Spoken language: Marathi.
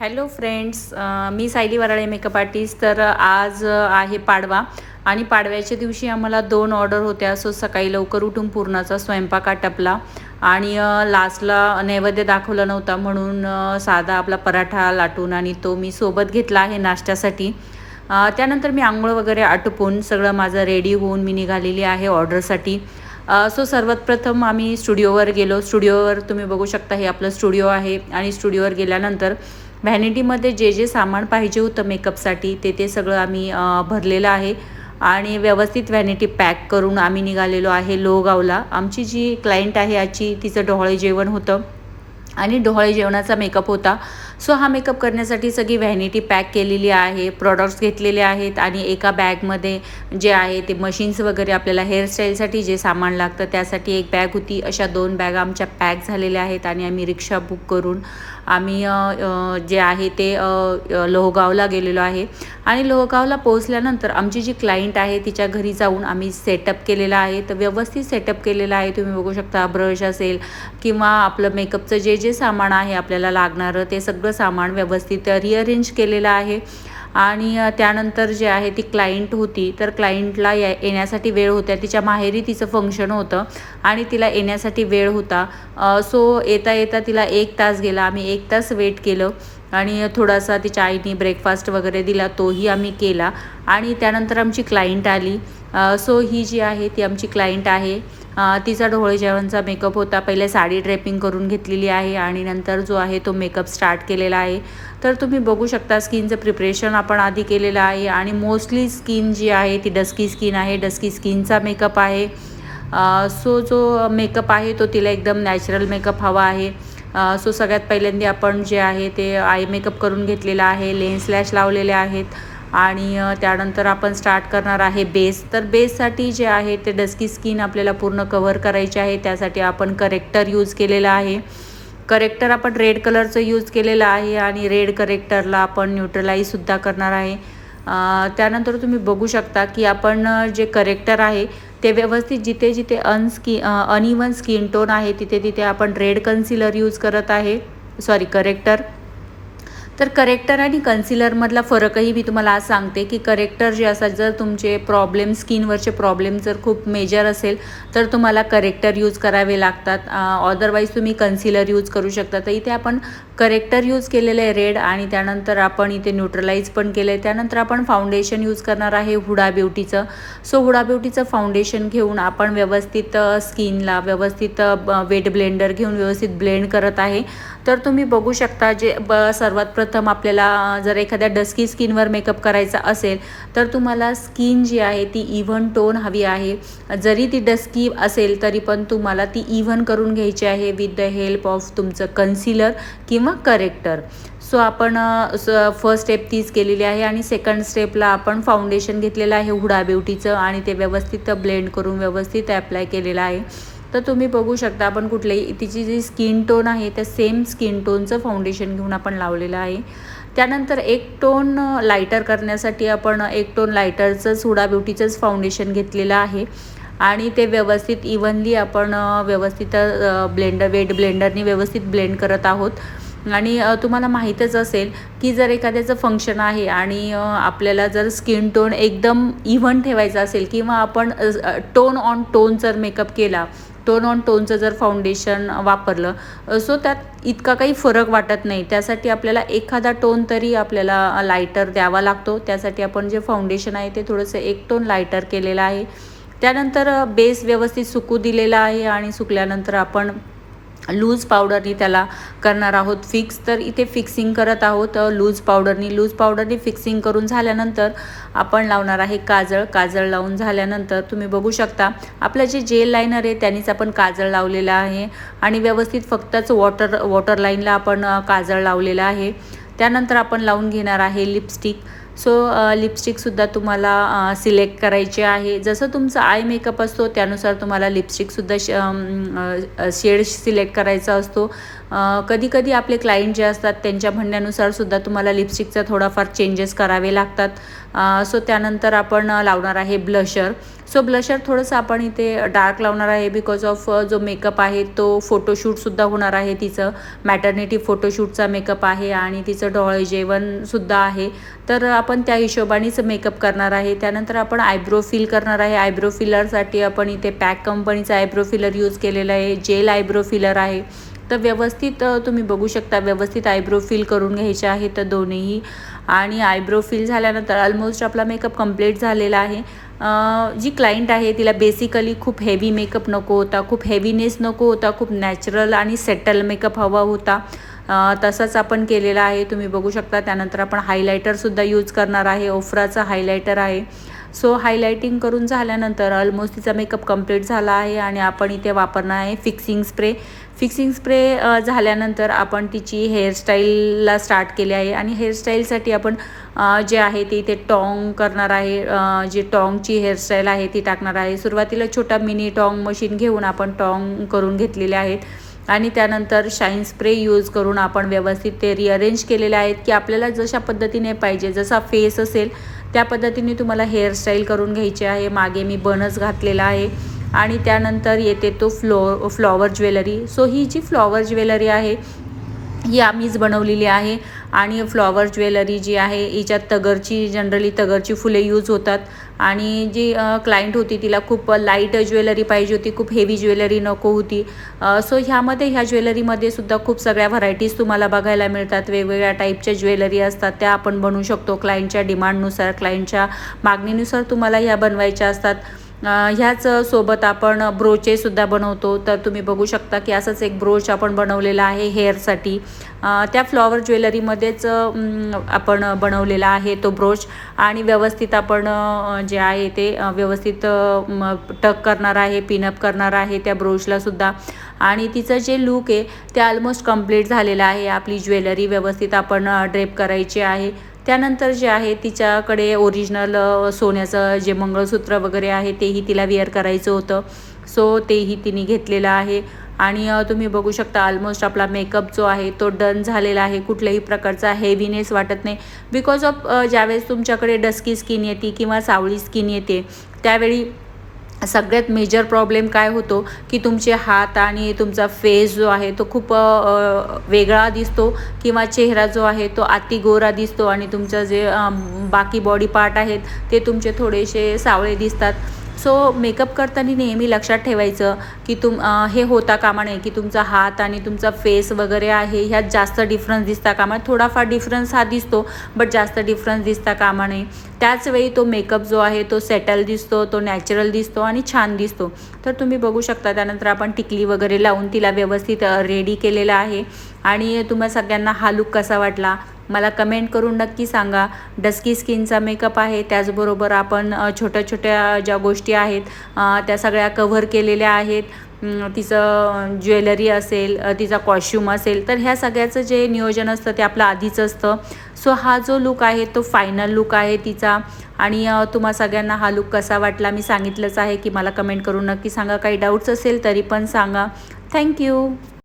हॅलो फ्रेंड्स, मी सायली वराळे मेकअप आर्टिस्ट. तर आज आहे पाडवा आणि पाडव्याच्या दिवशी आम्हाला 2 ऑर्डर होत्या. सो सकाळी लवकर उठून पुरणाचा स्वयंपाक आटपला आणि लास्टला नैवेद्य दाखवला नव्हता म्हणून साधा आपला पराठा लाटून आणि तो मी सोबत घेतला आहे नाश्त्यासाठी. त्यानंतर मी आंघोळ वगैरे आटपून सगळं माझं रेडी होऊन मी निघालेली आहे ऑर्डरसाठी. सो सर्वात प्रथम आम्ही स्टुडिओवर गेलो. स्टुडिओवर तुम्ही बघू शकता, हे आपलं स्टुडिओ आहे आणि स्टुडिओवर गेल्यानंतर व्हॅनिटीमध्ये जे जे सामान पाहिजे होतं मेकअपसाठी ते सगळं आम्ही भरलेलं आहे आणि व्यवस्थित व्हॅनिटी पॅक करून आम्ही निघालेलो आहे लोहगावला. आमची जी क्लायंट आहे आजची, तिचं डोहाळे जेवण होतं आणि डोहाळे जेवणाचा मेकअप होता. सो हा मेकअप करण्यासाठी सगळी व्हॅनिटी पॅक केलेली आहे, प्रॉडक्ट्स घेतलेले आहेत आणि एका बॅगमध्ये जे आहे ते मशीन्स वगैरे आपल्याला हेअरस्टाईलसाठी जे सामान लागतं त्यासाठी एक बॅग होती. अशा 2 बॅग आमच्या पॅक झालेल्या आहेत आणि आम्ही रिक्षा बुक करून आम्ही जे आहे ते लोहगावला गेलेलो आहे. आणि लोहगावला पोहोचल्यानंतर आमची जी क्लायंट आहे तिच्या घरी जाऊन आम्ही सेटअप केलेला आहे. तर व्यवस्थित सेटअप केलेला आहे. तुम्ही बघू शकता, ब्रश असेल किंवा आपलं मेकअपचं जे जे सामान आहे आपल्याला लागणारं ते सगळं सामान व्यवस्थित रिअरेंज केलेलं आहे. आणि त्यानंतर जे आहे ती क्लायंट होती, तर क्लायंटला येण्यासाठी वेळ होता. तिच्या माहेरी तिचं फंक्शन होतं आणि तिला येण्यासाठी वेळ होता. सो येता येता तिला 1 तास गेला. आम्ही 1 तास वेट केलं आणि थोडासा तिच्या आईने ब्रेकफास्ट वगैरे दिला, तोही आम्ही केला आणि त्यानंतर आमची क्लायंट आली. सो ही जी आहे ती आमची क्लायंट आहे. तिचा डोहाळे जेवणचा मेकअप होता. पहिले साडी ड्रेपिंग करून घेतलेली आहे आणि नंतर जो आहे तो मेकअप स्टार्ट केलेला आहे. तर तुम्ही बघू शकता, स्किनचं प्रिपरेशन आपण आधी केलेलं आहे आणि मोस्टली स्किन जी आहे ती डस्की स्किन आहे. डस्की स्किनचा मेकअप आहे. सो जो मेकअप आहे तो तिला एकदम नॅचरल मेकअप हवा आहे. सो सगळ्यात पहिल्यांदा आपण जे आहे ते आय मेकअप करून घेतलेला आहे. लेन्स लॅश लावलेले आहेत आणि त्यानंतर आपण स्टार्ट करणार आहे बेस. तर बेससाठी जे आहे ते डस्की स्किन आपल्याला पूर्ण कव्हर करायची आहे. त्यासाठी आपण करेक्टर यूज केलेला आहे. करेक्टर आपण रेड कलरचं यूज केलेलं आहे आणि रेड करेक्टरला आपण न्यूट्रलाइजसुद्धा करणार आहे. त्यानंतर तुम्ही बघू शकता की आपण जे करेक्टर आहे ते व्यवस्थित जिथे जिथे अनइवन स्किन टोन आहे तिथे तिथे आपण रेड कन्सिलर यूज करत आहे. करेक्टर. तर करेक्टर आणि कन्सिलरमधला फरकही मी तुम्हाला आज सांगते की करेक्टर जे असतात, जर तुमचे स्किनवरचे प्रॉब्लेम जर खूप मेजर असेल तर तुम्हाला करेक्टर यूज करावे लागतात. अदरवाईज तुम्ही कन्सिलर यूज करू शकता. तर इथे आपण करेक्टर यूज केलेलं आहे रेड आणि त्यानंतर आपण इथे न्यूट्रलाइज पण केलं आहे. त्यानंतर आपण फाउंडेशन यूज करणार आहे हुडा ब्युटीचं. सो हुडा ब्युटीचं फाउंडेशन घेऊन आपण व्यवस्थित स्किनला व्यवस्थित वेट ब्लेंडर घेऊन व्यवस्थित ब्लेंड करत आहे. तर तुम्ही बघू शकता, सर्वात प्रथम आपल्याला जर एखाद्या डस्की स्किनवर मेकअप करायचा असेल तर तुम्हाला स्किन जी आहे ती इव्हन टोन हवी आहे. जरी ती डस्की असेल तरी पण तुम्हाला ती इव्हन करून घ्यायची आहे विथ द हेल्प ऑफ तुमचं कन्सिलर किंवा करेक्टर. सो आपण फर्स्ट स्टेप तीच केलेली आहे आणि सेकंड स्टेपला आपण फाउंडेशन घेतलेलं आहे हुडा ब्युटीचं आणि ते व्यवस्थित ब्लेंड करून व्यवस्थित ॲप्लाय केलेलं आहे. तर तुम्ही बघू शकता, आपण कुठलेही तिची जी स्किन टोन आहे त्या सेम स्किन टोनचं फाउंडेशन घेऊन आपण लावलेलं आहे. त्यानंतर एक टोन लायटर करण्यासाठी आपण एक टोन लायटरचंच हुडा ब्युटीचंच फाउंडेशन घेतलेलं आहे आणि ते व्यवस्थित इव्हनली आपण व्यवस्थित वेट ब्लेंडरनी व्यवस्थित ब्लेंड करत आहोत. आणि तुम्हाला माहीतच असेल की जर एखाद्याचं फंक्शन आहे आणि आपल्याला जर स्किन टोन एकदम इव्हन ठेवायचा असेल किंवा आपण टोन ऑन टोन जर मेकअप केला, टोन ऑन टोनचं जर फाउंडेशन वापरलं, सो त्यात इतका काही फरक वाटत नाही. त्यासाठी आपल्याला एखादा टोन तरी आपल्याला लायटर द्यावा लागतो. त्यासाठी आपण जे फाउंडेशन आहे ते थोडंसं एक टोन लायटर केलेलं आहे. त्यानंतर बेस व्यवस्थित सुकू दिलेला आहे आणि सुकल्यानंतर आपण लूज पावडरनी त्याला करणार आहोत फिक्स. तर इथे फिक्सिंग करत आहोत लूज पावडरनी फिक्सिंग करून झाल्यानंतर आपण लावणार आहे काजळ लावून झाल्यानंतर तुम्ही बघू शकता आपलं जे जेल लायनर आहे त्यानेच आपण काजळ लावलेलं आहे आणि व्यवस्थित फक्तच वॉटर लाईनला आपण काजळ लावलेलं आहे. त्यानंतर आपण लावून घेणार आहे लिपस्टिक. सो लिपस्टिकसुद्धा तुम्हाला सिलेक्ट करायची आहे. जसं तुमचा आय मेकअप असतो त्यानुसार तुम्हाला लिपस्टिकसुद्धा शेड सिलेक्ट करायचा असतो. कधी कधी आपले क्लायंट जे असतात त्यांच्या म्हणण्यानुसार सुद्धा तुम्हाला लिपस्टिकचा थोडाफार चेंजेस करावे लागतात. सो त्यानंतर आपण लावणार आहे ब्लशर. सो ब्लशर थोडंसं आपण इथे डार्क लावणार आहे बिकॉज ऑफ जो मेकअप आहे तो फोटोशूटसुद्धा होणार आहे. तिचं मॅटर्निटी फोटोशूटचा मेकअप आहे आणि तिचं डोळे जेवणसुद्धा आहे, तर आपण त्या हिशोबानेच मेकअप करणार आहे. त्यानंतर आपण आयब्रो फिल करणार आहे. आयब्रो फिलरसाठी आपण इथे पॅक कंपनीचा आयब्रो फिलर यूज केलेला आहे. जेल आयब्रो फिलर आहे. तर व्यवस्थित तुम्ही बघू शकता, व्यवस्थित आयब्रो फिल करून घ्यायचे आहे तर दोन्हीही. आणि आयब्रो फिल झाल्यानंतर ऑलमोस्ट आपला मेकअप कंप्लीट झालेला आहे. जी क्लायंट आहे तिला बेसिकली खूप हेवी मेकअप नको होता, खूप हेवीनेस नको होता, खूप नॅचरल आणि सेटल मेकअप हवा होता. तसंच आपण केलेला आहे, तुम्ही बघू शकता. त्यानंतर आपण हायलायटरसुद्धा यूज करणार आहे. ओफ्राचा हायलायटर आहे. सो हायलायटिंग करून झाल्यानंतर ऑलमोस्ट तिचा मेकअप कंप्लीट झाला आहे आणि आपण इथे वापरणार आहे फिक्सिंग स्प्रे. फिक्सिंग स्प्रे झाल्यानंतर आपण तिची हेअरस्टाईलला स्टार्ट केली आहे आणि हेअरस्टाईलसाठी आपण जे आहे ते इथे टॉंग करणार आहे. जी टॉंगची हेअरस्टाईल आहे ती टाकणार आहे. सुरुवातीला छोटा मिनी टॉंग मशीन घेऊन आपण टॉंग करून घेतलेले आहेत आणि त्यानंतर शाईन स्प्रे यूज करून आपण व्यवस्थित ते रिअरेंज केलेले आहेत की आपल्याला जशा पद्धतीने पाहिजे, जसा फेस असेल त्या पद्धतीने तुम्हाला हेअरस्टाईल करून घ्यायची आहे. मागे मी बनच घातलेला आहे आणि त्यानंतर येते तो फ्लॉवर ज्वेलरी. सो ही जी फ्लॉवर ज्वेलरी आहे ही आम्हीच बनवलेली आहे आणि फ्लॉवर ज्वेलरी जी आहे हिच्यात जनरली तगरची फुले यूज होतात आणि जी क्लायंट होती तिला खूप लाईट ज्वेलरी पाहिजे होती, खूप हेवी ज्वेलरी नको होती. सो ह्या ज्वेलरीमध्ये सुद्धा खूप सगळ्या व्हरायटीज तुम्हाला बघायला मिळतात. वेगवेगळ्या टाईपच्या ज्वेलरी असतात, त्या आपण बनवू शकतो. क्लायंटच्या डिमांडनुसार, क्लायंटच्या मागणीनुसार तुम्हाला ह्या बनवायच्या असतात. ह्याच सोबत आपण ब्रोचेसुद्धा बनवतो. तर तुम्ही बघू शकता की असंच एक ब्रोच आपण बनवलेला आहे हेअरसाठी. त्या फ्लॉवर ज्वेलरीमध्येच आपण बनवलेला आहे तो ब्रोच आणि व्यवस्थित आपण जे आहे ते व्यवस्थित टक करणार आहे, पिनअप करणार आहे त्या ब्रोचलासुद्धा. आणि तिचं जे लूक आहे ते ऑलमोस्ट कंप्लीट झालेलं आहे. आपली ज्वेलरी व्यवस्थित आपण ड्रेप करायची आहे. त्यानंतर जे आहे तिच्याकडे ओरिजिनल सोन्याचं जे मंगळसूत्र वगैरे आहे तेही तिला वेअर करायचं होतं. सो तेही तिने घेतलेलं आहे आणि तुम्ही बघू शकता ऑलमोस्ट आपला मेकअप जो आहे तो डन झालेला आहे. कुठल्याही प्रकारचा हेवीनेस वाटत नाही बिकॉज ऑफ ज्यावेळेस तुमच्याकडे डस्की स्किन येते किंवा सावळी स्किन येते त्यावेळी सगळ्यात मेजर प्रॉब्लेम काय होतो की तुमचे हात आणि तुमचा फेस जो आहे तो खूप वेगळा दिसतो किंवा चेहरा जो आहे तो अति गोरा दिसतो आणि तुमचं जे बाकी बॉडी पार्ट आहेत ते तुमचे थोडेसे सावळे दिसतात. सो मेकअप करताना नेहमी लक्षात ठेवायचं की हे होता कामा नये की तुमचा हात आणि तुमचा फेस वगैरे आहे ह्यात जास्त डिफरन्स दिसता कामा. थोडाफार डिफरन्स हा दिसतो बट जास्त डिफरन्स दिसता कामा नये. त्याचवेळी तो मेकअप जो आहे तो सेटल दिसतो, तो नॅचरल दिसतो आणि छान दिसतो. तर तुम्ही बघू शकता. त्यानंतर आपण टिकली वगैरे लावून तिला व्यवस्थित रेडी केलेला आहे आणि तुम्हा सगळ्यांना हा लूक कसा वाटला मला कमेंट करून नक्की सांगा. डस्की स्किनचा मेकअप आहे, त्याचबरोबर आपण छोट्या छोट्या ज्या गोष्टी आहेत त्या सगळ्या कव्हर केलेल्या आहेत. तिचं ज्वेलरी असेल, तिचा कॉस्ट्यूम असेल, तर ह्या सगळ्याचं जे नियोजन असतं ते आपलं आधीचं असतं. सो हा जो लूक आहे तो फायनल लूक आहे तिचा. आणि तुम्हा सगळ्यांना हा लूक कसा वाटला मी सांगितलंच आहे की मला कमेंट करून नक्की सांगा. काही डाऊट्स असेल तरी पण सांगा. थँक्यू.